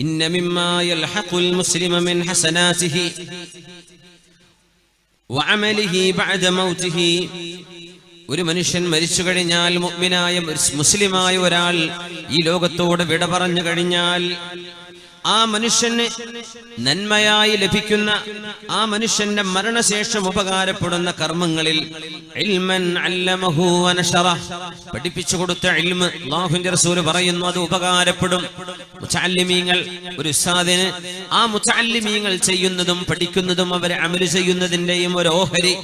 ഇന്ന മിമ്മാ യൽഹഖുൽ മുസ്ലിമ മിൻ ഹസനാതിഹി വഅമലിഹി ബഅദ മൗതിഹി. ഒരു മനുഷ്യൻ മരിച്ചു കഴിഞ്ഞാൽ, മുഅ്മിനായ മുസ്ലിമായ ഒരാൾ ഈ ലോകത്തോട് വിട പറഞ്ഞു കഴിഞ്ഞാൽ, ആ മനുഷ്യന് നന്മയായി ലഭിക്കുന്ന, ആ മനുഷ്യന്റെ മരണശേഷം ഉപകാരപ്പെടുന്ന കർമ്മങ്ങളിൽ ഇൽമൻ അല്ലമഹു വനശറഹ്, പഠിപ്പിച്ചു കൊടുത്ത ഇൽമ്, അല്ലാഹുവിന്റെ റസൂൽ പറയുന്നു, അത് ഉപകാരപ്പെടും. മുതഅല്ലിമീങ്ങൾ, ഒരു ഉസ്താദിന് ആ മുതഅല്ലിമീങ്ങൾ ചെയ്യുന്നതും പഠിക്കുന്നതും അവരെ അമല് ചെയ്യുന്നതിന്റെയും ഒരു ഓഹരി,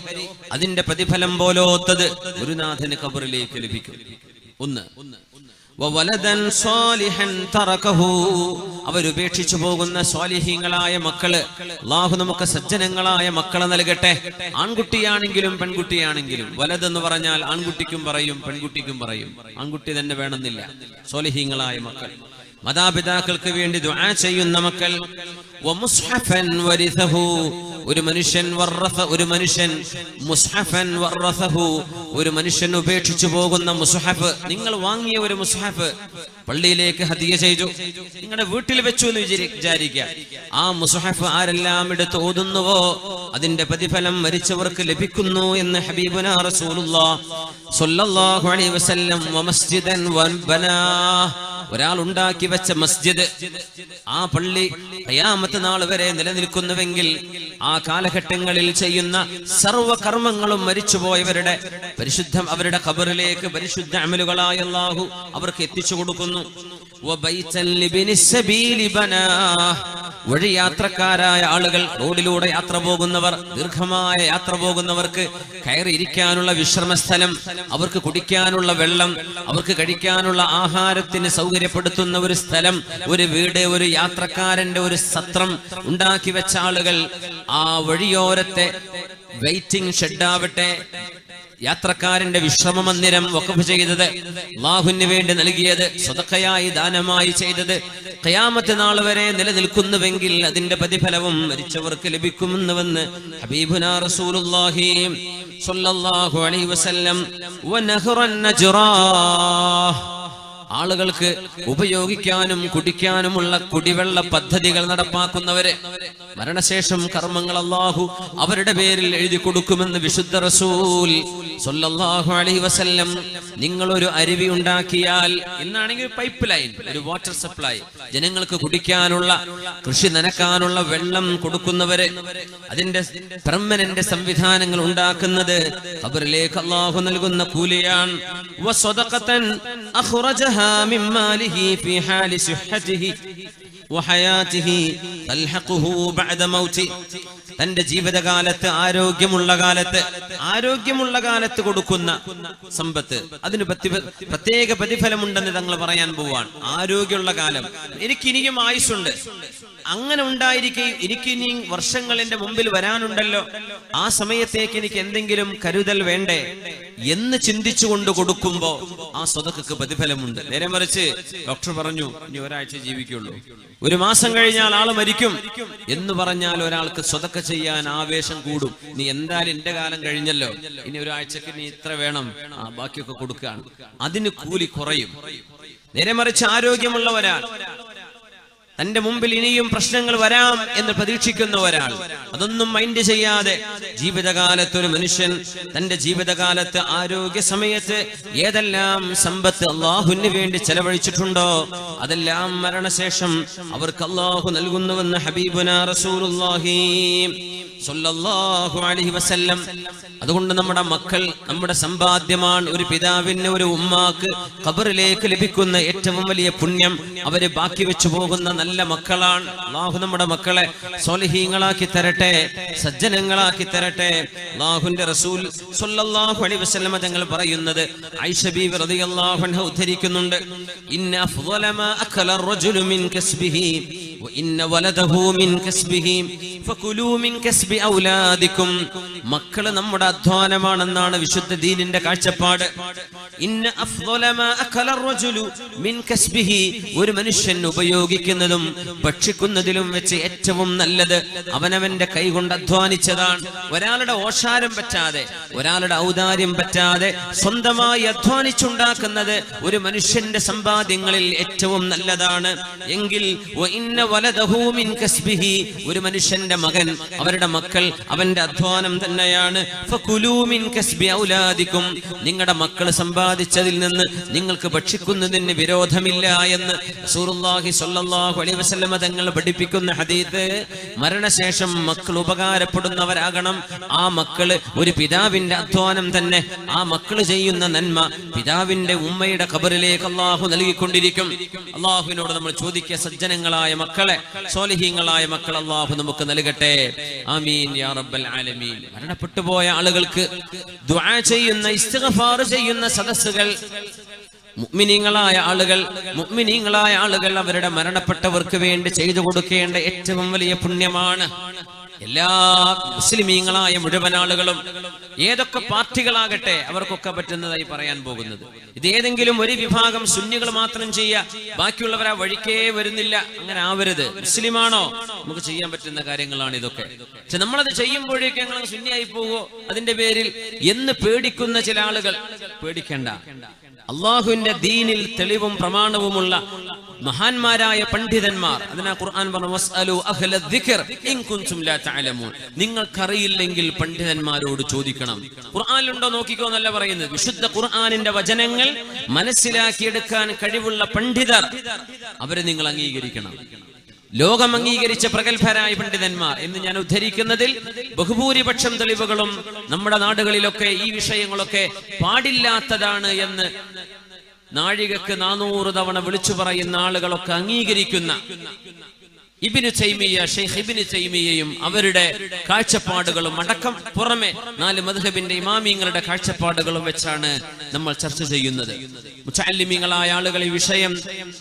അതിന്റെ പ്രതിഫലം പോലോത്തത് ഗുരുനാഥന് ഖബറിലേക്ക് ലഭിക്കും. ഒന്ന്, വവലദൻ സ്വാലിഹൻ തറകഹു, അവരുപേക്ഷിച്ചു പോകുന്ന സ്വാലിഹീങ്ങളായ മക്കള്. അല്ലാഹു നമുക്ക് സജ്ജനങ്ങളായ മക്കളെ നൽകട്ടെ. ആൺകുട്ടിയാണെങ്കിലും പെൺകുട്ടിയാണെങ്കിലും. വലദ് എന്ന് പറഞ്ഞാൽ ആൺകുട്ടിക്കും പറയും പെൺകുട്ടിക്കും പറയും. ആൺകുട്ടി തന്നെ വേണമെന്നില്ല. സ്വാലിഹീങ്ങളായ മക്കൾ, മാതാപിതാക്കൾക്ക് വേണ്ടി ദുആ ചെയ്യുന്ന മക്കൾ. വമുസ്ഹഫൻ വരിസഹു, ഒരു മനുഷ്യൻ മുസ്ഹഫൻ വറസഹു, ഒരു മനുഷ്യൻ ഉപേക്ഷിച്ചു പോകുന്ന മുസ്ഹഫ്. നിങ്ങൾ വാങ്ങിയ ഒരു മുസ്ഹഫ് പള്ളിയിലേക്ക് ഹദിയ ചെയ്തു, നിങ്ങളുടെ വീട്ടിൽ വെച്ചു എന്ന് വിചാരിക്കുക. ആ മുസ്ഹഫ് ആരെല്ലാം എടുത്ത് ഓതുന്നുവോ അതിന്റെ പ്രതിഫലം മരിച്ചവർക്ക് ലഭിക്കുന്നു എന്ന് ഹബീബുനാ റസൂലുള്ളാഹി സ്വല്ലല്ലാഹു അലൈഹി വസല്ലം. വമസ്ജിദൻ വബനാ, ഒരാൾ ഉണ്ടാക്കി വെച്ച മസ്ജിദ്, ആ പള്ളി ഖിയാമത്ത് നാൾ വരെ നിലനിൽക്കുന്നുവെങ്കിൽ ആ കാലഘട്ടങ്ങളിൽ ചെയ്യുന്ന സർവ്വകർമ്മങ്ങളും മരിച്ചുപോയവരുടെ അവരുടെ ഖബറിലേക്ക് പരിശുദ്ധ അമലുകളായ അല്ലാഹു അവർക്ക് എത്തിച്ചു കൊടുക്കുന്നു. വഴിയാത്രക്കാരായ ആളുകൾ, റോഡിലൂടെ യാത്ര പോകുന്നവർ, ദീർഘമായ യാത്ര പോകുന്നവർക്ക് കയറിയിരിക്കാനുള്ള വിശ്രമസ്ഥലം, അവർക്ക് കുടിക്കാനുള്ള വെള്ളം, അവർക്ക് കഴിക്കാനുള്ള ആഹാരത്തിന് സൗകര്യപ്പെടുത്തുന്ന ഒരു സ്ഥലം, ഒരു വീട്, ഒരു യാത്രക്കാരന്റെ ഒരു സത്രം ഉണ്ടാക്കി വെച്ച ആളുകൾ, ആ വഴിയോരത്തെ വെയിറ്റിംഗ് ഷെഡാവട്ടെ, യാത്രക്കാരന്റെ വിശ്രമ മന്ദിരം വഖഫ് ചെയ്തത്, അല്ലാഹുവിന് വേണ്ടി നൽകിയത്, സ്വതക്കയായി ദാനമായി ചെയ്തത് ഖിയാമത്ത് നാൾ വരെ നിലനിൽക്കുന്നുവെങ്കിൽ അതിന്റെ പ്രതിഫലവും മരിച്ചവർക്ക് ലഭിക്കുമെന്നുവെന്ന് ഹബീബുനാ റസൂലുള്ളാഹി സ്വല്ലല്ലാഹു അലൈഹി വസല്ലം. വനഹറൻ നജ്റാ, ആളുകൾക്ക് ഉപയോഗിക്കാനും കുടിക്കാനുമുള്ള കുടിവെള്ള പദ്ധതികൾ നടപ്പാക്കുന്നവരെ, മരണശേഷം കർമ്മങ്ങൾ അല്ലാഹു അവരുടെ പേരിൽ എഴുതി കൊടുക്കുമെന്ന് വിശുദ്ധ റസൂൽ സ്വല്ലല്ലാഹു അലൈഹി വസല്ലം. നിങ്ങൾ ഒരു അരുവി ഉണ്ടാക്കിയാൽ, ഇന്നാണെങ്കിൽ പൈപ്പ് ലൈൻ, ഒരു വാട്ടർ സപ്ലൈ, ജനങ്ങൾക്ക് കുടിക്കാനുള്ള, കൃഷി നനക്കാനുള്ള വെള്ളം കൊടുക്കുന്നവരെ, അതിന്റെ പെർമനന്റ് സംവിധാനങ്ങൾ ഉണ്ടാക്കുന്നത് ഖബറിലേക്ക് അല്ലാഹു നൽകുന്ന കൂലിയാണ്. വസദഖതൻ അഖ്റജഹ മിൻ മാലിഹി ഫീ ഹാലി സിഹ്ഹതിഹി വഹയാതിഹി തൽഹഖുഹു ബഅദ മൗതി, തന്റെ ജീവിതകാലത്ത് ആരോഗ്യമുള്ള കാലത്ത് കൊടുക്കുന്ന സമ്പത്ത്, അതിന് പ്രത്യേക പ്രതിഫലമുണ്ടെന്ന് തങ്ങൾ പറയാൻ പോവാണ്. ആരോഗ്യമുള്ള കാലം, എനിക്കിനിയും ആയുസ്സുണ്ട്, അങ്ങനെ ഉണ്ടായിരിക്കെ എനിക്കിനി വർഷങ്ങൾ എന്റെ മുമ്പിൽ വരാനുണ്ടല്ലോ, ആ സമയത്തേക്ക് എനിക്ക് എന്തെങ്കിലും കരുതൽ വേണ്ടേ എന്ന് ചിന്തിച്ചുകൊണ്ട് കൊടുക്കുമ്പോ ആ സ്വതക്കക്ക് പ്രതിഫലമുണ്ട്. നേരെ മറിച്ച് ഡോക്ടർ പറഞ്ഞു ഇനി ഒരാഴ്ച ജീവിക്കുള്ളൂ, ഒരു മാസം കഴിഞ്ഞാൽ ആള് മരിക്കും എന്ന് പറഞ്ഞാൽ ഒരാൾക്ക് സ്വതക്ക ചെയ്യാൻ ആവേശം കൂടും. നീ എന്തായാലും എന്റെ കാലം കഴിഞ്ഞല്ലോ, ഇനി ഒരാഴ്ചക്ക് നീ ഇത്ര വേണം, ബാക്കിയൊക്കെ കൊടുക്കുകയാണ്, അതിന് കൂലി കുറയും. നേരെ മറിച്ച് ആരോഗ്യമുള്ള ഒരാൾ, തന്റെ മുമ്പിൽ ഇനിയും പ്രശ്നങ്ങൾ വരാം എന്ന് പ്രതീക്ഷിക്കുന്ന ഒരാൾ, അതൊന്നും മൈൻഡ് ചെയ്യാതെ ജീവിതകാലത്ത് ഒരു മനുഷ്യൻ തന്റെ ജീവിതകാലത്ത് ആരോഗ്യ സമയത്ത് ഏതെല്ലാം സമ്പത്ത് അല്ലാഹുവിന് വേണ്ടി ചെലവഴിച്ചിട്ടുണ്ടോ അതെല്ലാം മരണശേഷം അവർക്ക് അല്ലാഹു നൽകുന്നുവെന്ന് ഹബീബുനാ റസൂലുള്ളാഹി സ്വല്ലല്ലാഹു അലൈഹി വസല്ലം. അതുകൊണ്ട് നമ്മുടെ മക്കൾ നമ്മുടെ സമ്പാദ്യമാണ്. ഒരു പിതാവിന്, ഒരു ഉമ്മാക്ക് ഖബറിലേക്ക് ലഭിക്കുന്ന ഏറ്റവും വലിയ പുണ്യം അവര് ബാക്കി വെച്ചു പോകുന്ന നല്ല മക്കളാണ്. അല്ലാഹു നമ്മുടെ മക്കളെ സ്വാലിഹീങ്ങളാക്കി തരട്ടെ, സജ്ജനങ്ങളാക്കി തരട്ടെ. അല്ലാഹുവിന്റെ റസൂൽ സ്വല്ലല്ലാഹു അലൈഹി വസല്ലം തങ്ങൾ പറയുന്നത് ആയിഷ ബീവി റളിയല്ലാഹു അൻഹ ഉദ്ധരിക്കുന്നുണ്ട്, ഇന്ന അഫ്ളല മാ അകല അർ-റജുലു മിൻ കസ്ബിഹി വഇന്ന വലദഹു മിൻ കസ്ബിഹി ഫകുലൂ മിൻ കസ്ബി ഔലാദികും. മക്കൾ നമ്മുടെ അധ്വാനമാണെന്നാണ് വിശുദ്ധ ദീനിന്റെ കാഴ്ചപ്പാട്. ഇന്ന അഫ്ളല മാ അകല അർറജുലു മിൻ കസ്ബിഹി, ഒരു മനുഷ്യൻ ഉപയോഗിക്കുന്നതും ഭക്ഷിക്കുന്നതിലും വെച്ച് ഏറ്റവും നല്ലത് അവനവന്റെ കൈകൊണ്ട് അധ്വാനിച്ചതാണ്. ഒരാളുടെ ഓശാരം പറ്റാതെ, ഒരാളുടെ ഔദാര്യം പറ്റാതെ സ്വന്തമായി അധ്വാനിച്ചുണ്ടാക്കുന്നത് ഒരു മനുഷ്യന്റെ സമ്പാദ്യങ്ങളിൽ ഏറ്റവും നല്ലതാണ്. എങ്കിൽ വഇന്ന വലദഹു മിൻ കസ്ബിഹി, ഒരു മനുഷ്യന്റെ മകൻ, അവരുടെ മക്കൾ അവന്റെ അധ്വാനം തന്നെയാണ്. ഫകുലൂ മിൻ കസ്ബി ഔലാദികും, നിങ്ങളുടെ മക്കൾ സമ്പാദിച്ചതിൽ നിന്ന് നിങ്ങൾക്ക് ഭക്ഷിക്കുന്നതിന് വിരോധമില്ല എന്ന് റസൂലുള്ളാഹി സ്വല്ലല്ലാഹു അലൈഹി വസല്ലം തങ്ങൾ പഠിപ്പിക്കുന്ന ഹദീസ്. മരണശേഷം മക്കൾ ഉപകാരപ്പെടുന്നവരാകണം. ആ മക്കള് ഒരു പിതാവിന്റെ അധ്വാനം തന്നെ, ആ മക്കള് ചെയ്യുന്ന നന്മ പിതാവിന്റെ ഉമ്മയുടെ ഖബറിലേക്ക് അല്ലാഹു നൽകിക്കൊണ്ടിരിക്കും. അല്ലാഹുവിനോട് നമ്മൾ ചോദിക്കുക, സജ്ജനങ്ങളായ മക്കളെ, സ്വാലിഹീങ്ങളായ മക്കൾ അല്ലാഹു നമുക്ക് നൽകട്ടെ. ആമീൻ യാ റബ്ബൽ ആലമീൻ. മരണപ്പെട്ടു പോയ ആളുകൾക്ക് ദുആ ചെയ്യുന്ന, ഇസ്തിഗ്ഫാർ ചെയ്യുന്ന സദസ്സുകൾ, മുഅ്മിനീങ്ങളായ ആളുകൾ അവരുടെ മരണപ്പെട്ടവർക്ക് വേണ്ടി ചെയ്തു കൊടുക്കേണ്ട ഏറ്റവും വലിയ പുണ്യമാണ്. എല്ലാ മുസ്ലിമീങ്ങളായ മുഴുവൻ ആളുകളും, ഏതൊക്കെ പാർട്ടികളാകട്ടെ, അവർക്കൊക്കെ പറ്റുന്നതായി പറയാൻ പോകുന്നത്. ഇത് ഏതെങ്കിലും ഒരു വിഭാഗം സുന്നികൾ മാത്രം ചെയ്യുക, ബാക്കിയുള്ളവർ ആ വഴിക്കേ വരുന്നില്ല. അങ്ങനെ ആവരുത്. മുസ്ലിമാണോ, നമുക്ക് ചെയ്യാൻ പറ്റുന്ന കാര്യങ്ങളാണ് ഇതൊക്കെ. പക്ഷെ നമ്മളത് ചെയ്യുമ്പോഴേക്കും ഞങ്ങൾ സുന്നിയായി പോകുമോ അതിന്റെ പേരിൽ എന്ന് പേടിക്കുന്ന ചില ആളുകൾ, പേടിക്കണ്ട. അള്ളാഹുവിന്റെ ദീനിൽ തെളിവും പ്രമാണവുമുള്ള മഹാന്മാരായ പണ്ഡിതന്മാർ, അതിനാ ഖുർആൻ പറഞ്ഞു വസ്അലു അഹ്ല ദിക്ർ ഇൻ കുൻതും ലാ തഅലമൂൻ. നിങ്ങൾക്കറിയില്ലെങ്കിൽ പണ്ഡിതന്മാരോട് ചോദിക്കണം. ഖുർആനിലുണ്ടോ നോക്കിക്കോ എന്നല്ല പറയുന്നത്. വിശുദ്ധ ഖുർആനിന്റെ വചനങ്ങൾ മനസ്സിലാക്കിയെടുക്കാൻ കഴിവുള്ള പണ്ഡിതർ, അവരെ നിങ്ങൾ അംഗീകരിക്കണം. ലോകം അംഗീകരിച്ച പ്രഗത്ഭരായ പണ്ഡിതന്മാർ എന്ന് ഞാൻ ഉദ്ധരിക്കുന്നതിൽ ബഹുഭൂരിപക്ഷം തെളിവുകളും നമ്മുടെ നാടുകളിലൊക്കെ ഈ വിഷയങ്ങളൊക്കെ പാടില്ലാത്തതാണ് എന്ന് നാഴികക്ക് 400 തവണ വിളിച്ചു പറയുന്ന ആളുകളൊക്കെ അംഗീകരിക്കുന്ന ഇബ്നു തൈമിയ്യ, ഷെയ്ഖ് ഇബ്നു തൈമിയ്യയും അവരുടെ കാഴ്ചപ്പാടുകളും അടക്കം പുറമെ 4 മദ്ഹബിന്റെ ഇമാമിങ്ങളുടെ കാഴ്ചപ്പാടുകളും വെച്ചാണ് നമ്മൾ ചർച്ച ചെയ്യുന്നത്. മുതഅല്ലിമീങ്ങളായ ആളുകൾ ഈ വിഷയം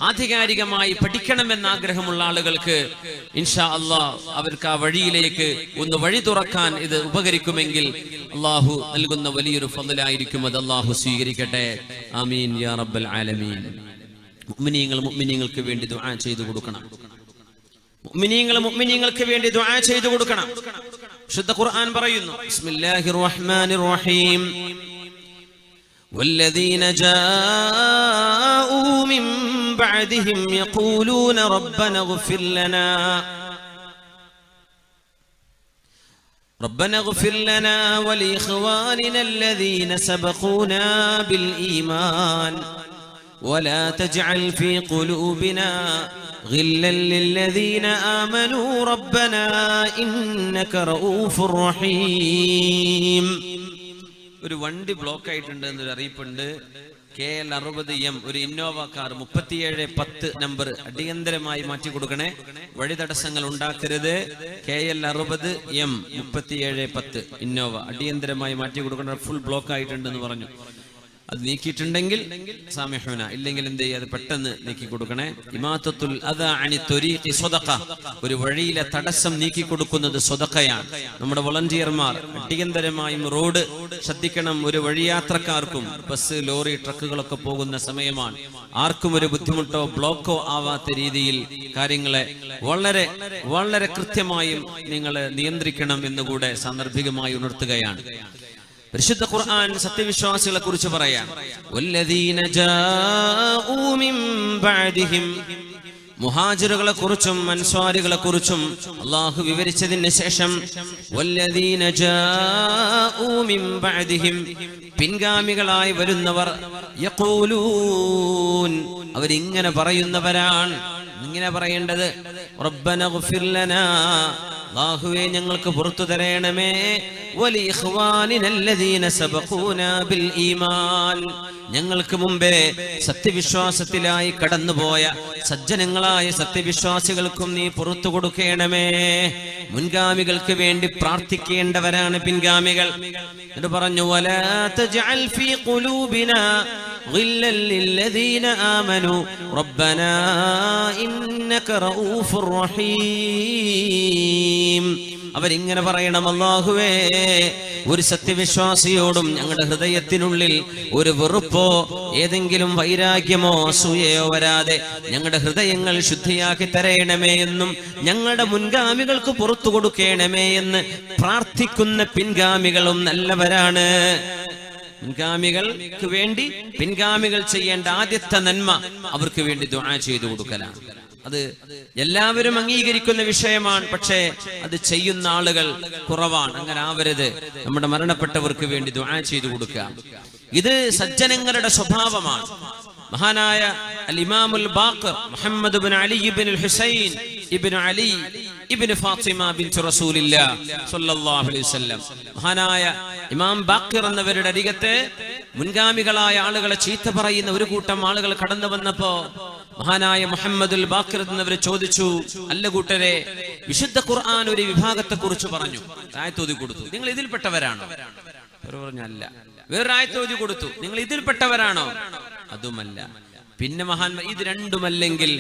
ആധികാരികമായി പഠിക്കണമെന്ന് ആഗ്രഹമുള്ള ആളുകൾക്ക് ഇൻഷാ അല്ലാഹ് അവർക്ക് ആ വഴിയിലേക്ക് ഒന്ന് വഴി തുറക്കാൻ ഇത് ഉപകരിക്കുമെങ്കിൽ അല്ലാഹു നൽകുന്ന വലിയൊരു ഫضലായിരിക്കും. അത് അല്ലാഹു സ്വീകരിക്കട്ടെ. ആമീൻ യാ റബ്ബൽ ആലമീൻ. മുഅ്മിനീങ്ങൾക്ക് വേണ്ടി ദുആ ചെയ്തു കൊടുക്കണം. മുഅ്മിനീങ്ങൾക്ക് വേണ്ടി ദുആ ചെയ്തു കൊടുക്കണം. വിശുദ്ധ ഖുർആൻ പറയുന്നു, ബിസ്മില്ലാഹിർ റഹ്മാനിർ റഹീം, വല്ലദീന ജാഊ മിൻ ബഅദിഹിം യഖൂലൂന റബ്ബന ഇഗ്ഫിർ ലനാ വലിഇഖ്വാനിന الذين سبقونا بالإيمان ولا تجعل في قلوبنا غلا للذين آمنوا ربنا إنك رؤوف رحيم. ഒരു വണ്ടി ബ്ലോക്ക് ആയിട്ടുണ്ട് എന്നൊരു അറിയിപ്പുണ്ട്. KL 60M ഒരു ഇന്നോവ കാർ 3710 നമ്പർ അടിയന്തരമായി മാറ്റി കൊടുക്കണേ. വഴി തടസ്സങ്ങൾ ഉണ്ടാക്കരുത്. KL 60M 3710 ഇന്നോവ അടിയന്തരമായി മാറ്റി കൊടുക്കണ. ഫുൾ ബ്ലോക്ക് ആയിട്ടുണ്ടെന്ന് പറഞ്ഞു. അത് നീക്കിയിട്ടുണ്ടെങ്കിൽ സാമിഹുന, ഇല്ലെങ്കിൽ എന്ത് ചെയ്യുക, അത് പെട്ടെന്ന് നീക്കി കൊടുക്കണേ. ഇമാത്തത്തുൽ അദാ അനി ത്വരീഖി സ്വദഖ, ഒരു വഴിയിലെ തടസ്സം നീക്കി കൊടുക്കുന്നത് സ്വദഖയാണ്. നമ്മുടെ വോളണ്ടിയർമാർ അടിയന്തരമായും റോഡ് ശ്രദ്ധിക്കണം. ഒരു വഴിയാത്രക്കാർക്കും ബസ്, ലോറി, ട്രക്കുകളൊക്കെ പോകുന്ന സമയമാണ്. ആർക്കും ഒരു ബുദ്ധിമുട്ടോ ബ്ലോക്കോ ആവാത്ത രീതിയിൽ കാര്യങ്ങളെ വളരെ വളരെ കൃത്യമായും നിങ്ങൾ നിയന്ത്രിക്കണം എന്നുകൂടെ സാന്ദർഭികമായി ഉണർത്തുകയാണ്. പരിശുദ്ധ ഖുർആൻ സത്യവിശ്വാസികളെ കുറിച്ച് പറയാം. വല്ലദീന ജാഊ മിൻ ബഅദിഹിം, മുഹാജിറുകളെ കുറിച്ചും അൻസ്വാരികളെ കുറിച്ചും അല്ലാഹു വിവരിച്ചതിന് ശേഷം വല്ലദീന ജാഊ മിൻ ബഅദിഹിം, പിൻഗാമികളായി വരുന്നവർ, യഖൂലൂൻ, അവരിങ്ങനെ പറയുന്നവരാണ്. ഇങ്ങനെ പറയേണ്ടത്, റബ്ബന ഇഗ്ഫിർ ലനാ, അല്ലാഹുവേ ഞങ്ങൾക്ക് പുറത്തു തരണമേ, വലിഇഖ്വാനിനല്ലദീന സബഖൂനാ ബിൽ ഈമാൻ, ഞങ്ങൾക്ക് മുമ്പേ സത്യവിശ്വാസത്തിലായി കടന്നുപോയ സജ്ജനങ്ങളായ സത്യവിശ്വാസികൾക്കും നീ പുറത്തു കൊടുക്കണമേ. മുൻഗാമികൾക്ക് വേണ്ടി പ്രാർത്ഥിക്കേണ്ടവരാണ് പിൻഗാമികൾ. എന്ന് പറഞ്ഞു, വലാ തജ്അൽ ഫീ ഖുലൂബിനാ ഗില്ലൽ ലില്ലദീന ആമനു റബ്ബനാ ഇന്നക റഊഫുർ റഹീം. അവരിങ്ങനെ പറയണം, അല്ലാഹുവേ, ഒരു സത്യവിശ്വാസിയോടും ഞങ്ങളുടെ ഹൃദയത്തിനുള്ളിൽ ഒരു വെറുപ്പോ ഏതെങ്കിലും വൈരാഗ്യമോ അസൂയയോ വരാതെ ഞങ്ങളുടെ ഹൃദയങ്ങൾ ശുദ്ധിയാക്കി തരയണമേ എന്നും ഞങ്ങളുടെ മുൻഗാമികൾക്ക് പുറത്തു കൊടുക്കണമേ എന്ന് പ്രാർത്ഥിക്കുന്ന പിൻഗാമികളും നല്ലവരാണ്. മുൻഗാമികൾക്ക് വേണ്ടി പിൻഗാമികൾ ചെയ്യേണ്ട ആദ്യത്തെ നന്മ അവർക്ക് വേണ്ടി ദുആ ചെയ്തു കൊടുക്കലാണ്. അത് എല്ലാവരും അംഗീകരിക്കുന്ന വിഷയമാണ്. പക്ഷേ അത് ചെയ്യുന്ന ആളുകൾ കുറവാണ്. അങ്ങനെ ആവരുത്. നമ്മുടെ മരണപ്പെട്ടവർക്ക് വേണ്ടി ദുആ ചെയ്തു കൊടുക്കുക, ഇത് സജ്ജനങ്ങളുടെ സ്വഭാവമാണ്. മഹാനായ അൽ ഇമാമുൽ ബാഖർ മുഹമ്മദ് ഇബ്നു അലി ഇബ്നുൽ ഹുസൈൻ ഇബ്നു അലി ഇബ്നു ഫാത്തിമ ബിൻത് റസൂലില്ലാഹ് സ്വല്ലല്ലാഹു അലൈഹി വസല്ലം, മഹാനായ ഇമാം ബാഖർ എന്നവരുടെ അരികത്തെ മുൻഗാമികളായ ആളുകളെ ചീത്ത പറയുന്ന ഒരു കൂട്ടം ആളുകൾ കടന്നു വന്നപ്പോ മഹാനായ മുഹമ്മദുൽ ബാഖർ എന്നവർ ചോദിച്ചു, അല്ല കൂട്ടരെ, വിശുദ്ധ ഖുർആൻ ഒരു വിഭാഗത്തെ കുറിച്ച് പറഞ്ഞു, ആയത്തോതി കൊടുത്തു, നിങ്ങൾ ഇതിൽപ്പെട്ടവരാണോ? അവർ പറഞ്ഞു അല്ല. വേറൊരു ആയത്തോതി കൊടുത്തു, നിങ്ങൾ ഇതിൽപ്പെട്ടവരാണോ? അതുമല്ല. പിന്നെ മഹാന്മാർ, ഇത് രണ്ടുമല്ലെങ്കിൽ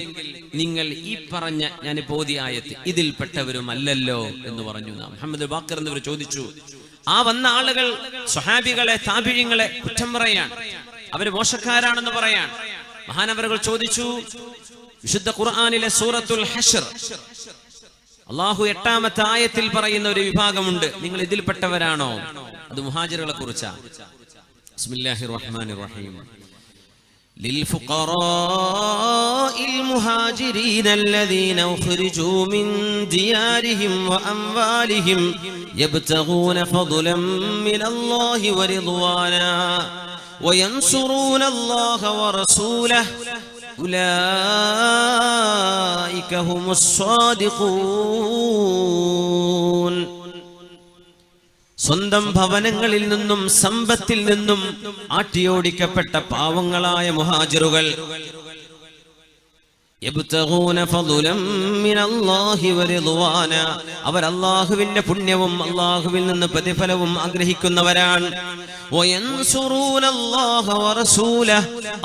നിങ്ങൾ ഈ പറഞ്ഞ ഞാൻ ഓതിയ ആയത്ത് ഇതിൽപ്പെട്ടവരുമല്ലല്ലോ എന്ന് പറഞ്ഞു. മുഹമ്മദ് ബാഖർ എന്നവർ ചോദിച്ചു. ആ വന്ന ആളുകൾ സ്വഹാബികളെ താബിഈങ്ങളെ കുറ്റം പറയാൻ, അവര് മോശക്കാരാണെന്ന് പറയാൻ. മഹാനവറുകൾ ചോദിച്ചു, വിശുദ്ധ ഖുർആനിലെ സൂറത്തുൽ ഹശ്ർ അല്ലാഹു 8-ാമത്തെ ആയത്തിൽ പറയുന്ന ഒരു വിഭാഗമുണ്ട്, നിങ്ങൾ ഇതിൽപ്പെട്ടവരാണോ? അത് മുഹാജിറുകളെ കുറിച്ചാണ്. ബിസ്മില്ലാഹിർ റഹ്മാനിർ റഹീം. للفقراء المهاجرين الذين أخرجوا من ديارهم وأموالهم يبتغون فضلا من الله ورضوانا وينصرون الله ورسوله أولئك هم الصادقون. സ്വന്തം ഭവനങ്ങളിൽ നിന്നും സമ്പത്തിൽ നിന്നും ആട്ടിയോടിക്കപ്പെട്ട പാവങ്ങളായ മുഹാജിറുകൾ അവർ അല്ലാഹുവിന്റെ പുണ്യവും അല്ലാഹുവിൽ നിന്ന് പ്രതിഫലവും ആഗ്രഹിക്കുന്നവരാണ്.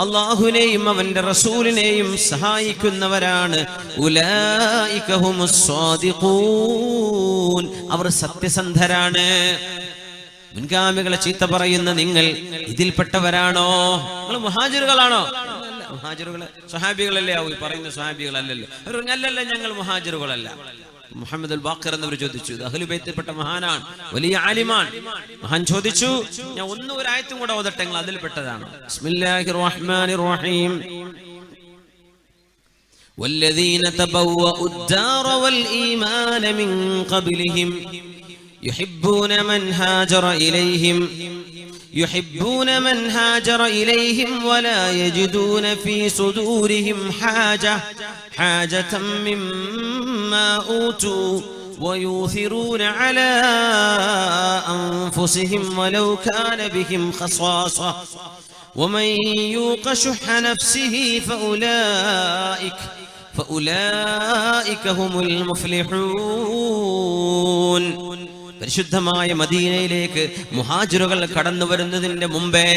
അല്ലാഹുവിനെയും അവന്റെ റസൂലിനെയും സഹായിക്കുന്നവരാണ്. ഉലൈക ഹുമുസ് സ്വാദിഖൂൻ, അവർ സത്യസന്ധരാണ്. മുൻഗാമികളെ ചീത്ത പറയുന്ന നിങ്ങൾ ഇതിൽപ്പെട്ടവരാണോ? നിങ്ങൾ മുഹാജിറുകളാണോ? മുഹാജിറുകളെ സ്വഹാബികളല്ലേ ആവൂ പറയുന്ന സ്വഹാബികളല്ലല്ലോ. അവർ അല്ലല്ല, ഞങ്ങൾ മുഹാജിറുകളല്ല. മുഹമ്മദ് അൽ ബാഖർ എന്നവർ ചോദിച്ചു, ഇത് അഹ്ലു ബൈത്തിൽപ്പെട്ട മഹാനാണ്, വലിയ ആലിമാൻ. മഹാൻ ചോദിച്ചു, ഞാൻ ഒരു ആയത്തും കൂടെ ഓതട്ടെ, നിങ്ങൾ അതിൽപ്പെട്ടതാണോ? ബിസ്മില്ലാഹിർ റഹ്മാനിർ റഹീം. വല്ലദീന തബവ്വഉ الدار والإيمان من قبلهم يحبون من هاجر إليهم ولا يجدون في صدورهم حاجة مما أوتوا ويؤثرون على أنفسهم ولو كان بهم خصاصة ومن يوق شح نفسه فأولئك هم المفلحون. പരിശുദ്ധമായ മദീനയിലേക്ക് മുഹാജിറുകൾ കടന്നു വരുന്നതിന്റെ മുമ്പേ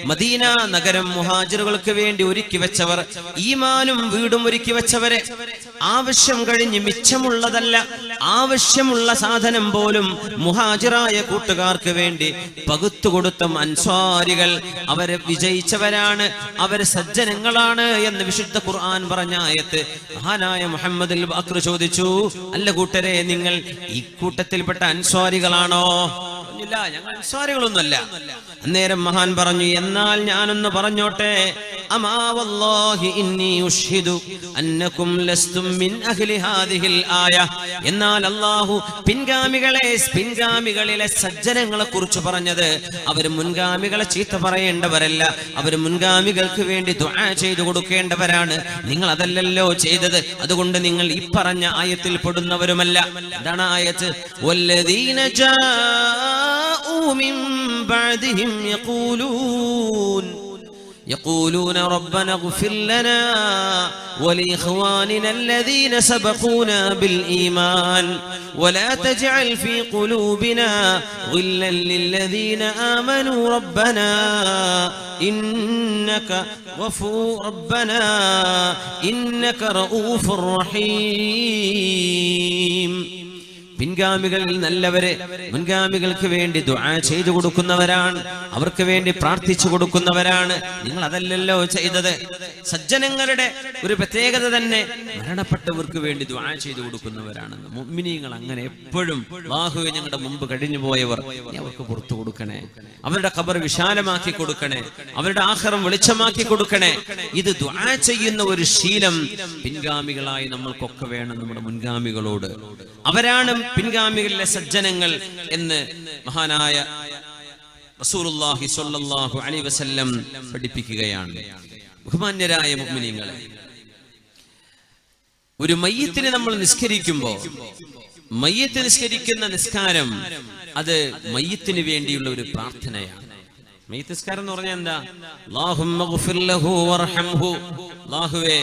മദീന നഗരം മുഹാജിറുകൾക്ക് വേണ്ടി ഒരുക്കി വെച്ചവർ, ഈമാനും വീടും ഒരുക്കി വെച്ചവരെ, ആവശ്യം കഴിഞ്ഞ് മിച്ചമുള്ളതല്ല, ആവശ്യമുള്ള സാധനം പോലും മുഹാജിറായ കൂട്ടുകാർക്ക് വേണ്ടി പകുത്തുകൊടുത്ത അൻസ്വാരികൾ അവരെ വിജയിച്ചവരാണ്, അവര് സജ്ജനങ്ങളാണ് എന്ന് വിശുദ്ധ ഖുർആൻ പറഞ്ഞ ആയത്ത് മഹാനായ മുഹമ്മദ് അൽ ബാഖർ ചോദിച്ചു, അല്ല കൂട്ടരെ, നിങ്ങൾ ഈ കൂട്ടത്തിൽപ്പെട്ട അൻസ്വാരികളാണോ? ഇല്ല, ഞങ്ങൾ അൻസ്വാരികളൊന്നുമല്ല. അന്നേരം മഹാൻ പറഞ്ഞു, എന്നാൽ ഞാനൊന്ന് പറഞ്ഞോട്ടെ, അമാ വല്ലാഹി ഇന്നി ഉഷ്ഹിദു അന്നകും ലസ്തും മിൻ അഹ്ലി ഹാദിഹിൽ ആയ. എന്നാൽ അല്ലാഹു പിൻഗാമികളിലെ സജ്ജനങ്ങളെ കുറിച്ച് പറഞ്ഞത് അവർ മുൻഗാമികളെ ചീത്ത പറയേണ്ടവരല്ല, അവർ മുൻഗാമികൾക്ക് വേണ്ടി ദുആ ചെയ്തു കൊടുക്കേണ്ടവരാണ്. നിങ്ങൾ അതല്ലല്ലോ ചെയ്തത്, അതുകൊണ്ട് നിങ്ങൾ ഈ പറഞ്ഞ ആയത്തിൽ പെടുന്നവരുമല്ല. എന്താണ് ആയത്ത്? വല്ലദീന ജാഊ മിൻ ബഅദിഹിം യഖൂലൂൻ يقولون ربنا اغفر لنا ولإخواننا الذين سبقونا بالإيمان ولا تجعل في قلوبنا غلا للذين آمنوا ربنا إنك رؤوف رحيم. പിൻഗാമികളിൽ നല്ലവരെ മുൻഗാമികൾക്ക് വേണ്ടി ദുആ ചെയ്തു കൊടുക്കുന്നവരാണ്, അവർക്ക് വേണ്ടി പ്രാർത്ഥിച്ചു കൊടുക്കുന്നവരാണ്. നിങ്ങൾ അതല്ലല്ലോ ചെയ്തത്. സജ്ജനങ്ങളുടെ ഒരു പ്രത്യേകത തന്നെ മരണപ്പെട്ടവർക്ക് വേണ്ടി ദുആ ചെയ്തു കൊടുക്കുന്നവരാണെന്ന്. മുഅ്മിനീങ്ങൾ അങ്ങനെ എപ്പോഴും അല്ലാഹുവേ ഞങ്ങളുടെ മുമ്പ് കഴിഞ്ഞു പോയവർ അവർക്ക് പുറത്തു കൊടുക്കണേ, അവരുടെ ഖബർ വിശാലമാക്കി കൊടുക്കണേ, അവരുടെ ആഖിറം വെളിച്ചമാക്കി കൊടുക്കണേ. ഇത് ദുആ ചെയ്യുന്ന ഒരു ശീലം പിൻഗാമികളായി നമ്മൾക്കൊക്കെ വേണം, നമ്മുടെ മുൻഗാമികളോട്. അവരാണ് പിൻഗാമികളിലെ സജ്ജനങ്ങൾ എന്ന് മഹാനായ റസൂലുള്ളാഹി സ്വല്ലല്ലാഹു അലൈഹി വസല്ലം പഠിപ്പിക്കുകയാണ്. ബഹുമാന്യരായ മുഅ്മിനീങ്ങളെ, ഒരു മയ്യിത്തിനെ നമ്മൾ നിസ്കരിക്കുമ്പോൾ മയ്യിത്ത് നിസ്കരിക്കുന്ന നിസ്കാരം അത് മയ്യിത്തിന് വേണ്ടിയുള്ള ഒരു പ്രാർത്ഥനയാണ്. മയ്യിത്ത് നിസ്കാരം എന്ന് പറഞ്ഞാൽ എന്താ? അല്ലാഹുമ്മ ഗ്ഫിർ ലഹു വർഹംഹു, അല്ലാഹുവേ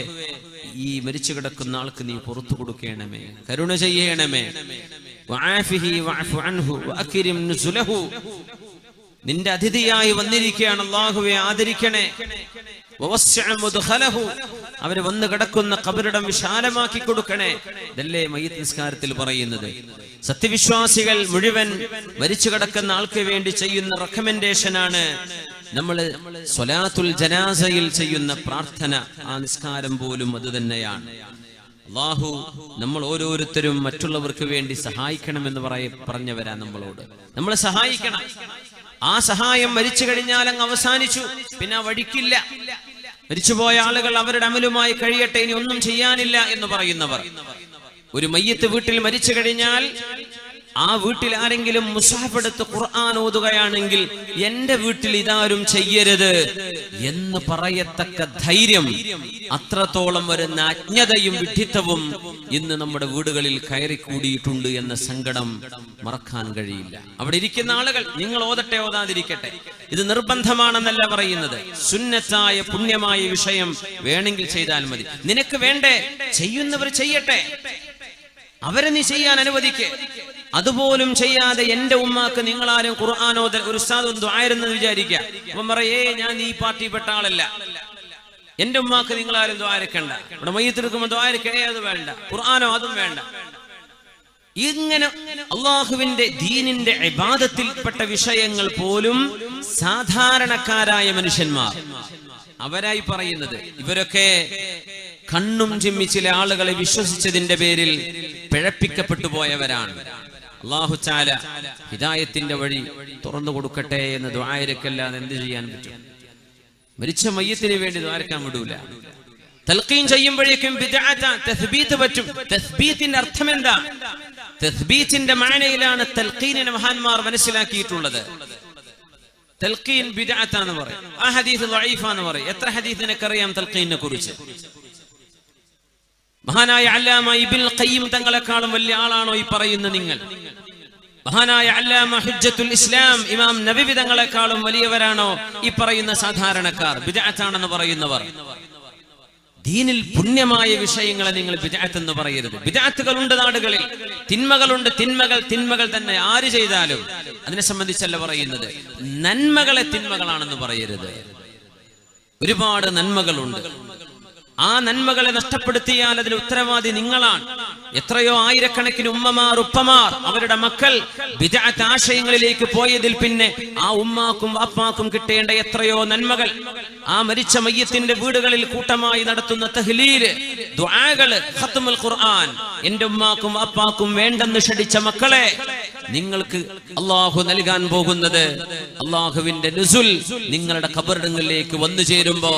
ഈ മരിച്ചു കിടക്കുന്ന ആൾക്ക് നീ പുറത്തു കൊടുക്കണമേ, കരുണ ചെയ്യണമേ. വഅഫിഹി വഅഫു അൻഹു വഅക്രിം നുസുലഹു, നിന്റെ അതിഥിയായി വന്നിരിക്കുകയാണ് അല്ലാഹുവേ, ആദരിക്കണേ. വവസ്സിഅ മുദ്ഖലഹു, അവര് വന്ന് കിടക്കുന്ന ഖബറിടം വിശാലമാക്കി കൊടുക്കണേ. ഇതല്ലേ മയ്യിത്ത് നിസ്കാരത്തിൽ പറയുന്നത്. സത്യവിശ്വാസികൾ മുഴുവൻ മരിച്ചു കിടക്കുന്ന ആൾക്ക് വേണ്ടി ചെയ്യുന്ന റെക്കമെൻഡേഷനാണ് നമ്മൾ സ്വലാത്തുൽ ജനാസയിൽ ചെയ്യുന്ന പ്രാർത്ഥന. ആ നിസ്കാരം പോലും അത് തന്നെയാണ്. അല്ലാഹു നമ്മൾ ഓരോരുത്തരും മറ്റുള്ളവർക്ക് വേണ്ടി സഹായിക്കണമെന്ന് പറഞ്ഞവരാ നമ്മളോട്. നമ്മളെ സഹായിക്കണം. ആ സഹായം മരിച്ചു കഴിഞ്ഞാൽ അങ്ങ് അവസാനിച്ചു, പിന്നെ വഴിക്കില്ല. മരിച്ചുപോയ ആളുകൾ അവരുടെ അമലുമായി കഴിയട്ടെ, ഇനി ഒന്നും ചെയ്യാനില്ല എന്ന് പറയുന്നവർ. ഒരു മയ്യിത്ത് വീട്ടിൽ മരിച്ചു കഴിഞ്ഞാൽ ആ വീട്ടിൽ ആരെങ്കിലും മുസ്ഹഫ് എടുത്ത് ഖുർആൻ ഓതുകയാണെങ്കിൽ എന്റെ വീട്ടിൽ ഇതാരും ചെയ്യരുത് എന്ന് പറയത്തക്ക ധൈര്യം, അത്രത്തോളം വരുന്ന അജ്ഞതയും വിഡ്ഢിത്തവും ഇന്ന് നമ്മുടെ വീടുകളിൽ കയറിക്കൂടിയിട്ടുണ്ട് എന്ന സങ്കടം മറക്കാൻ കഴിയില്ല. അവിടെ ഇരിക്കുന്ന ആളുകൾ നിങ്ങൾ ഓതട്ടെ ഓതാതിരിക്കട്ടെ, ഇത് നിർബന്ധമാണെന്നല്ല പറയുന്നത്. സുന്നത്തായ പുണ്യമായ വിഷയം വേണമെങ്കിൽ ചെയ്താൽ മതി. നിനക്ക് വേണ്ടേ? ചെയ്യുന്നവർ ചെയ്യട്ടെ, അവരെ നീ ചെയ്യാൻ അനുവദിക്ക്. അതുപോലും ചെയ്യാതെ എന്റെ ഉമ്മാക്ക് നിങ്ങളാരും ഖുർആാനോദൽ ഒരു ഉസ്താദ് ദുആയിരുന്നെന്ന് വിചാരിക്കുക. അപ്പം പറയേ ഞാൻ ഈ പാർട്ടിപ്പെട്ട ആളല്ല, എന്റെ ഉമ്മാക്ക് നിങ്ങളാരും ദുആരക്കണ്ട, ഇവിടെ മയ്യിത്തെടുക്കുമ്പോൾ ദുആരക്കേ, അത് വേണ്ട, ഖുർആാനോ അതും വേണ്ട. ഇങ്ങനെ അള്ളാഹുവിന്റെ ദീനിന്റെ ഇബാദത്തിൽപ്പെട്ട വിഷയങ്ങൾ പോലും സാധാരണക്കാരായ മനുഷ്യന്മാർ അവരായി പറയുന്നത്. ഇവരൊക്കെ കണ്ണും ചിമ്മി ചില ആളുകളെ വിശ്വസിച്ചതിന്റെ പേരിൽ പിഴപ്പിക്കപ്പെട്ടു പോയവരാണ്. അല്ലാഹു തആല ഹിദായത്തിന്റെ വഴി തുറന്നു കൊടുക്കട്ടെ എന്ന് ദുആയിരക്കല്ലാതെ എന്ത് ചെയ്യാൻ പറ്റും? മരിച്ച മയ്യത്തിന് വേണ്ടി ദുആരക്കാൻ വിടൂല. തൽഖീൻ ചെയ്യുമ്പോഴേക്കും ബിദ്അത തസ്ബീത്ത് പറ്റും. തസ്ബീത്തിന്റെ അർത്ഥം എന്താ? തസ്ബീത്തിന്റെ മാനയിലാണ് തൽഖീനിനെ മഹാന്മാർ മനസ്സിലാക്കിയിട്ടുള്ളത്. തൽഖീൻ ബിദ്അത എന്ന് പറയും, ആ ഹദീസ് ദഈഫ എന്ന് പറയും. എത്ര ഹദീസ് നിനക്കറിയാം തൽഖീനിനെ കുറിച്ച്? മഹാനായ അല്ലാമ ഇബ്നുൽ ഖയ്യിം തങ്ങളെക്കാളും വലിയ ആളാണോ ഈ പറയുന്ന നിങ്ങൾ? മഹാനായ അല്ലാമ ഹുജ്ജത്തുൽ ഇസ്ലാം ഇമാം നബവി തങ്ങളെക്കാളും വലിയവരാണോ ഈ പറയുന്ന സാധാരണക്കാർ? ബിദ്അത്താണെന്ന് പറയുന്നവർ. ദീനിൽ പുണ്യമായ വിഷയങ്ങളെ നിങ്ങൾ ബിദ്അത്ത് എന്ന് പറയരുത്. ബിദ്അത്തുകൾ ഉണ്ട് നാടുകളിൽ, തിന്മകളുണ്ട്. തിന്മകൾ തന്നെ ആര് ചെയ്താലും അതിനെ സംബന്ധിച്ചല്ല പറയുന്നത്. നന്മകളെ തിന്മകളാണെന്ന് പറയരുത്. ഒരുപാട് നന്മകളുണ്ട്. ആ നന്മകളെ നഷ്ടപ്പെടുത്തിയാൽ അതിന് ഉത്തരവാദി നിങ്ങളാണ്. എത്രയോ ആയിരക്കണക്കിന് ഉമ്മമാർ ഉപ്പമാർ അവരുടെ മക്കൾ ബിദ്അത്ത് ആശയങ്ങളിലേക്ക് പോയതിൽ പിന്നെ ആ ഉമ്മാക്കും വാപ്പാക്കും കിട്ടേണ്ട എത്രയോ നന്മകൾ ആ മരിച്ച മയ്യത്തിന്റെ വീടുകളിൽ കൂട്ടമായി നടത്തുന്ന തഹ്ലീല്, ദുആകള്, ഖത്മുൽ ഖുർആൻ എന്റെ ഉമ്മാക്കും വാപ്പാക്കും വേണ്ടെന്ന് ഷടിച്ച മക്കളെ നിങ്ങൾക്ക് അല്ലാഹു നൽകാൻ പോകുന്നത് അല്ലാഹുവിന്റെ നുസുൽ നിങ്ങളുടെ ഖബറിടങ്ങളിലേക്ക് വന്നു ചേരുമ്പോ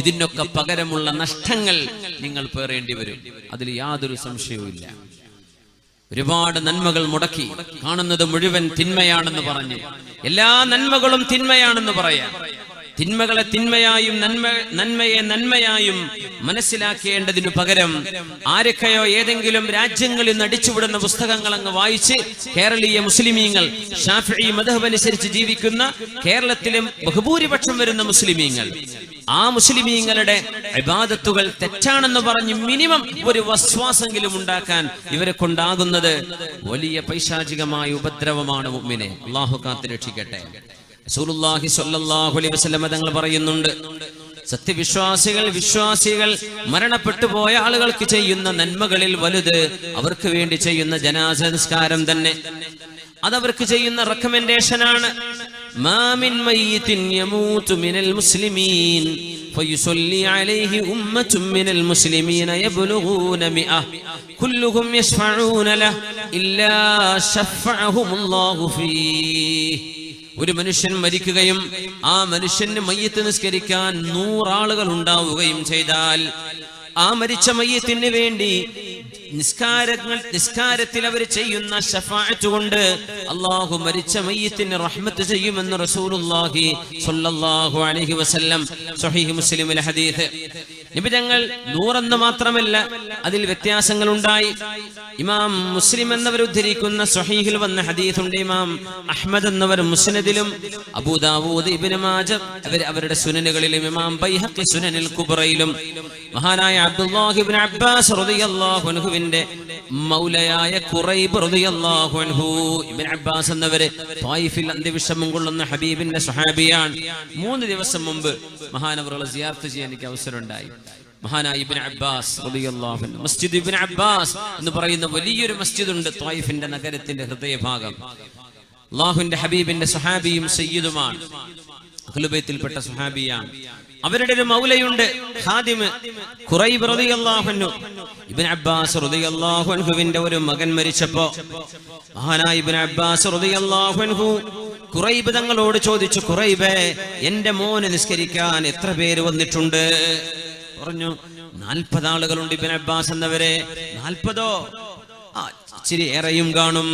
ഇതിനൊക്കെ പകരമുള്ള നഷ്ടങ്ങൾ നിങ്ങൾ പേറേണ്ടി വരും. അതിൽ യാതൊരു സംശയവുമില്ല. ഒരുപാട് നന്മകൾ മുടക്കി കാണുന്നത് മുഴുവൻ തിന്മയാണെന്ന് പറഞ്ഞു എല്ലാ നന്മകളും തിന്മയാണെന്ന് പറയാം. തിന്മകളെ തിന്മയായും നന്മയെ നന്മയായും മനസ്സിലാക്കേണ്ടതിനു പകരം ആരൊക്കെയോ ഏതെങ്കിലും രാജ്യങ്ങളിൽ നിന്ന് അടിച്ചുവിടുന്ന പുസ്തകങ്ങൾ അങ്ങ് വായിച്ച് കേരളീയ മുസ്ലിമീങ്ങൾ, ഷാഫിഈ മദ്ഹബ് അനുസരിച്ച് ജീവിക്കുന്ന കേരളത്തിലും ബഹുഭൂരിപക്ഷം വരുന്ന മുസ്ലിമീങ്ങൾ ആ മുസ്ലിമീങ്ങളുടെ ഇബാദത്തുകൾ തെറ്റാണെന്ന് പറഞ്ഞ് മിനിമം ഒരു വസ്വാസെങ്കിലും ഉണ്ടാക്കാൻ ഇവരെ കൊണ്ടാകുന്നത് വലിയ പൈശാചികമായ ഉപദ്രവമാണ് മുഅ്മിനെ. അല്ലാഹു കാത്ത് രക്ഷിക്കട്ടെ. റസൂലുള്ളാഹി സ്വല്ലല്ലാഹു അലൈഹി വസല്ലം തങ്ങൾ പറയുന്നുണ്ട്, വിശ്വാസികൾ മരണപ്പെട്ടു പോയ ആളുകൾക്ക് ചെയ്യുന്ന നന്മകളിൽ വലുത് അവർക്ക് വേണ്ടി ചെയ്യുന്ന ജനാസ നിസ്കാരം തന്നെ. അതവർക്ക് ചെയ്യുന്ന റെക്കമെൻഡേഷനാണ്. മാ മിൻ മയ്യിത്തിൻ യമൂതു മിനൽ മുസ്ലിമീൻ ഫയുസല്ലി അലൈഹി ഉമ്മത്തുൻ മിനൽ മുസ്ലിമീന യബ്ലുഗൂന മിഅ കുല്ലുഹും യശ്ഫഊന ലഹു ഇല്ലാ ശഫഅഹുമുല്ലാഹു ഫീഹി. ഒരു മനുഷ്യൻ മരിക്കുകയും ആ മനുഷ്യന് മയ്യിത്ത് നിസ്കരിക്കാൻ 100 ആളുകൾ ഉണ്ടാവുകയും ചെയ്താൽ ആ മരിച്ച മയ്യിത്തിന് വേണ്ടി നിസ്കാരത്തിൽ അവർ ചെയ്യുന്ന ശഫാഅത്ത് കൊണ്ട് അല്ലാഹു മരിച്ച മയ്യിത്തിന് റഹ്മത്ത് ചെയ്യുമെന്ന് റസൂലുള്ളാഹി സ്വല്ലല്ലാഹു അലൈഹി വസല്ലം സ്വഹീഹ് മുസ്ലിമിലെ ഹദീസ്. നബി തങ്ങൾ 100 എന്ന് മാത്രമല്ല, അതിൽ വ്യത്യാസങ്ങൾ ഉണ്ടായി. ഇമാം മുസ്ലിം എന്നവർ ഉദ്ധരിക്കുന്ന സ്വഹീഹിൽ വന്ന ഹദീസുണ്ട്. ഇമാം അഹ്മദ് എന്നവർ മുസ്നദിലും, അബൂ ദാവൂദ്, ഇബ്നു മാജ അവരുടെ സുനനുകളിലും, ഇമാം ബൈഹഖി സുനനുൽ കുബ്രയിലും മഹാനായ അബ്ദുല്ലാഹി ഇബ്നു അബ്ബാസ് റളിയല്ലാഹു അൻഹുവിന്റെ മൗലയായ ഖുറൈബ് റളിയല്ലാഹു അൻഹു, ഇബ്നു അബ്ബാസ് എന്നവര് ത്വായിഫിൽ അന്ത്യവിഷമം കൊള്ളുന്ന ഹബീബിന്റെ സ്വഹാബിയാണ്. 3 ദിവസം മുമ്പ് മഹാനവറുകളെ സിയാറത്ത് ചെയ്യാൻ എനിക്ക് അവസരം ഉണ്ടായി. മഹാനായ ഇബ്നു അബ്ബാസ് റളിയല്ലാഹു അൻഹു, മസ്ജിദ് ഇബ്നു അബ്ബാസ് എന്ന് പറയുന്ന വലിയൊരു മസ്ജിദ് ഉണ്ട് ത്വായിഫിന്റെ നഗരത്തിന്റെ ഹൃദയഭാഗം. അല്ലാഹുവിന്റെ ഹബീബിന്റെ സ്വഹാബിയും സയ്യിദുമാണ്, അഹ്ലുൽ ബൈത്തിൽപ്പെട്ട സ്വഹാബിയാണ്. അവരുടെ ഒരു മൗലയുണ്ട്, ഖാദിം ഖുറൈബ് റളിയല്ലാഹു അൻഹു. ഇബ്നു അബ്ബാസ് റളിയല്ലാഹു അൻഹുവിന്റെ ഒരു മകൻ മരിച്ചപ്പോ മഹാനായ ഇബ്നു അബ്ബാസ് റളിയല്ലാഹു അൻഹു ഖുറൈബ് തങ്ങളോട് ചോദിച്ചു, ഖുറൈബേ, എന്റെ മോനെ നിസ്കരിക്കാൻ എത്ര പേര് വന്നിട്ടുണ്ട്? പറഞ്ഞു, 40 ആളുകളുണ്ട് ഇബ്നു അബ്ബാസ് എന്നവരെ. 40ഓ? ഇച്ചിരി ഏറെയും കാണും.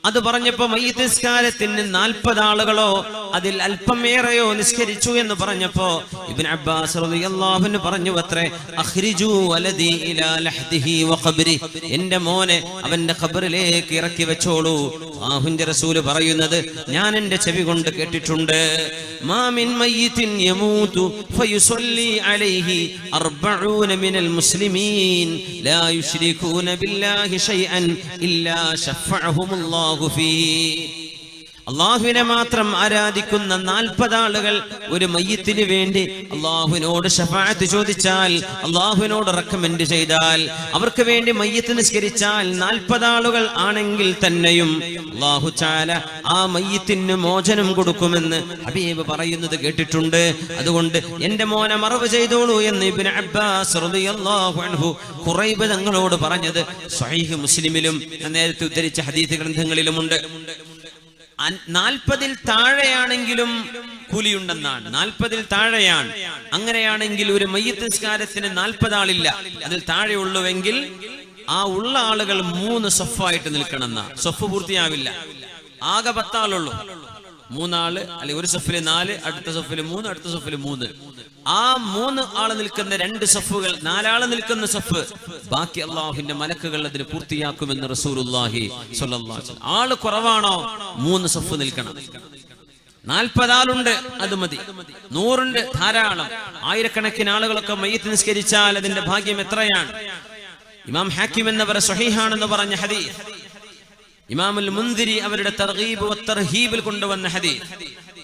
അത് പറഞ്ഞപ്പോ മയ്യിത്ത് നിസ്കാരത്തിന് 40 ആളുകളോ അതിൽ അല്പം ഏറെയോ നിസ്കരിച്ചു എന്ന് പറഞ്ഞപ്പോ ഇബ്നു അബ്ബാസ് റളിയല്ലാഹു അൻഹു പറഞ്ഞു അത്രേ, അഖ്രിജു വലദി ഇലാ ലഹ്ദിഹി വഖബ്രി, എന്റെ മോനെ അവന്റെ ഖബറിലേക്ക് ഇറക്കി വെച്ചോളൂ. അല്ലാഹുവിന്റെ റസൂൽ പറയുന്നത് ഞാൻ എന്റെ ചെവി കൊണ്ട് കേട്ടിട്ടുണ്ട്. മാ മിൻ മയ്യിത്തിൻ യമൂതു ഫയുസല്ലി അലൈഹി 40 മിനൽ മുസ്ലിമീൻ ലാ യുശ്രികൂന ബില്ലാഹി ശൈഅൻ ഇല്ലാ ശഫഅഹുമുല്ലാഹു അള്ളാഹുവിനെ മാത്രം ആരാധിക്കുന്ന 40 ആളുകൾ ഒരു മയ്യിത്തിന് വേണ്ടി അള്ളാഹുവിനോട് ശഫാഅത്ത് ചോദിച്ചാൽ, അള്ളാഹുവിനോട് റെക്കമെൻഡ് ചെയ്താൽ, അവർക്ക് വേണ്ടി മയ്യിത്ത് നിസ്കരിച്ചാൽ 40 ആളുകൾ ആണെങ്കിൽ തന്നെയും അള്ളാഹു തആല ആ മയ്യിത്തിന് മോചനം കൊടുക്കുമെന്ന് ഹബീബ് പറയുന്നത് കേട്ടിട്ടുണ്ട്. അതുകൊണ്ട് എന്റെ മോനെ മറവ് ചെയ്തോളൂ എന്ന് ഇബ്നു അബ്ബാസ് റളിയല്ലാഹു അൻഹു ഖുറൈബ് തങ്ങളോട് പറഞ്ഞത് സ്വഹീഹ് മുസ്ലിമിലും നേരത്തെ ഉദ്ധരിച്ച ഹദീസ് ഗ്രന്ഥങ്ങളിലുമുണ്ട്. 40-ൽ താഴെയാണെങ്കിലും കൂലിയുണ്ടെന്നാണ്. 40-ൽ താഴെയാണ്. അങ്ങനെയാണെങ്കിൽ ഒരു മയ്യിത്ത് നിസ്കാരത്തിന് 40 ആളില്ല, അതിൽ താഴെയുള്ളുവെങ്കിൽ ആ ഉള്ള ആളുകൾ 3 സഫായിട്ട് നിൽക്കണമെന്നാ. സഫ് പൂർത്തിയാവില്ല, ആകെ 10 ആളുള്ളൂ. 3 ആള് അല്ലെങ്കിൽ ഒരു സഫില് 4, അടുത്ത സഫില് 3, അടുത്ത സഫില് 3. ആ 3 ആള് നിൽക്കുന്ന 2 സഫുകൾ, 4 ആള് നിൽക്കുന്ന സഫ്, ബാക്കി അള്ളാഹുവിന്റെ മലക്കുകൾ അതിന് പൂർത്തിയാക്കുമെന്ന് റസൂലുള്ളാഹി സ്വല്ലല്ലാഹു അലൈഹി വസല്ലം. ആള് കുറവാണോ 3 സഫ് നിൽക്കണം. 40 ആളുണ്ട്, അത് മതി. 100 ഉണ്ട്, ധാരാളം. ആയിരക്കണക്കിന് ആളുകളൊക്കെ മയ്യിത്ത് നിസ്കരിച്ചാൽ അതിന്റെ ഭാഗ്യം എത്രയാണ്. ഇമാം ഹാക്കിം എന്നവർ സ്വഹീഹാണെന്ന് പറഞ്ഞ ഹദീസ്, ഇമാമുൽ മുൻദിരി അവരുടെ തർഗീബ് വത്തർഹീബിൽ കൊണ്ടുവന്ന ഹദീസ്,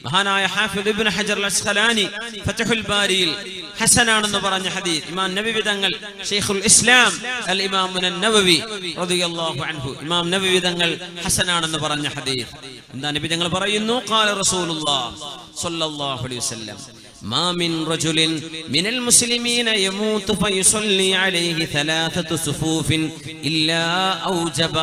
മഹാനായ ഹാഫിദ് ഇബ്നു ഹജർ അൽ അസ്ഖലാനി ഫത്ഹുൽ ബാരിയിൽ ഹസനാണെന്ന് പറഞ്ഞ ഹദീസ്, ഇമാം നബവി തങ്ങൾ ശൈഖുൽ ഇസ്ലാം അൽ ഇമാം നവവി റളിയല്ലാഹു അൻഹു, ഇമാം നബവി തങ്ങൾ ഹസനാണെന്ന് പറഞ്ഞ ഹദീസ്. എന്താ നബി തങ്ങൾ പറയുന്നു, ഖാല റസൂലുള്ളാഹി സ്വല്ലല്ലാഹു അലൈഹി വസല്ലം, മാ മിൻ റജുലിൻ മിനൽ മുസ്ലിമീന യമൂതു ഫയുസല്ലി അലൈഹി 3 സുഫൂഫിൻ ഇല്ലാ ഔജബ